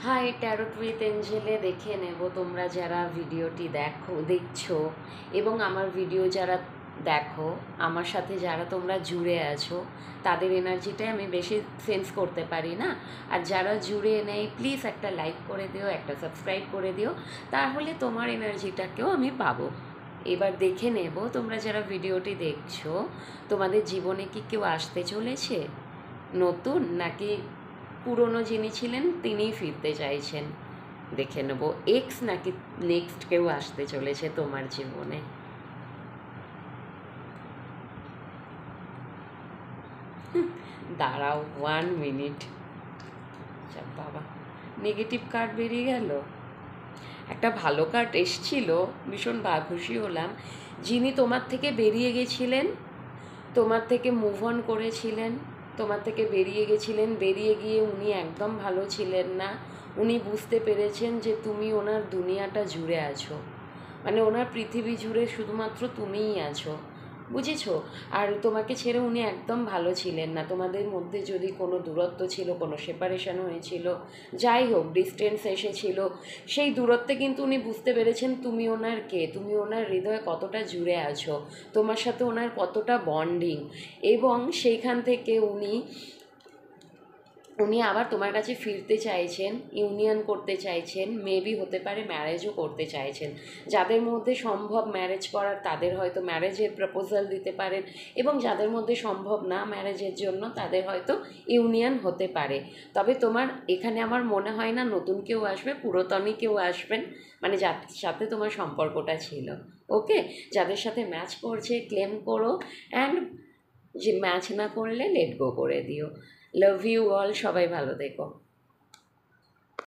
High tarot with এঞ্জেলে দেখে নেব তোমরা যারা ভিডিওটি দেখছো এবং আমার ভিডিও যারা দেখো, আমার সাথে যারা তোমরা জুড়ে আছো, তাদের এনার্জিটাই আমি বেশি সেন্স করতে পারি না। আর যারা জুড়ে নেই, প্লিজ একটা লাইক করে দিও, একটা সাবস্ক্রাইব করে দিও, তাহলে তোমার এনার্জিটাকেও আমি পাবো। এবার দেখে নেব তোমরা যারা ভিডিওটি দেখছো, তোমাদের জীবনে কি কেউ আসতে চলেছে নতুন, নাকি পুরনো যিনি ছিলেন তিনিই ফিরতে চাইছেন। দেখে নেব এক্স নাকি নেক্সট কেউ আসতে চলেছে তোমার জীবনে। দাঁড়াও 1 মিনিট। বাবা, নেগেটিভ কার্ড বেরিয়ে গেল। একটা ভালো কার্ড এসছিল, ভীষণ খুশি হলাম। যিনি তোমার থেকে বেরিয়ে গেছিলেন, তোমার থেকে মুভ অন করেছিলেন, তোমার থেকে বেরিয়ে গেছিলেন, বেরিয়ে গিয়ে উনি একদম ভালো ছিলেন না। উনি বুঝতে পেরেছেন যে তুমি ওনার দুনিয়াটা জুড়ে আছো, মানে ওনার পৃথিবী জুড়ে শুধুমাত্র তুমিই আছো, বুঝেছো? আর তোমাকে ছেড়ে উনি একদম ভালো ছিলেন না। তোমাদের মধ্যে যদি কোনো দূরত্ব ছিল, কোনো সেপারেশন হয়েছিল, যাই হোক ডিস্টেন্স এসেছিল, সেই দূরত্বে কিন্তু উনি বুঝতে পেরেছেন তুমি ওনার কে, তুমি ওনার হৃদয়ে কতটা জুড়ে আছো, তোমার সাথে ওনার কতটা বন্ডিং। এবং সেইখান থেকে উনি উনি আবার তোমার কাছে ফিরতে চাইছেন, ইউনিয়ন করতে চাইছেন, মেবি হতে পারে ম্যারেজও করতে চাইছেন। যাদের মধ্যে সম্ভব ম্যারেজ করার, তাদের হয়তো ম্যারেজের প্রপোজাল দিতে পারেন, এবং যাদের মধ্যে সম্ভব না ম্যারেজের জন্য, তাদের হয়তো ইউনিয়ন হতে পারে। তবে তোমার এখানে আমার মনে হয় না নতুন কেউ আসবে, পুরাতনই কেউ আসবেন, মানে যার সাথে তোমার সম্পর্কটা ছিল। ওকে, যাদের সাথে ম্যাচ করছে ক্লেম করো, অ্যান্ড যে ম্যাচ না করলে লেট গো করে দিও। লাভ ইউ অল, সবাই ভালো থেকো।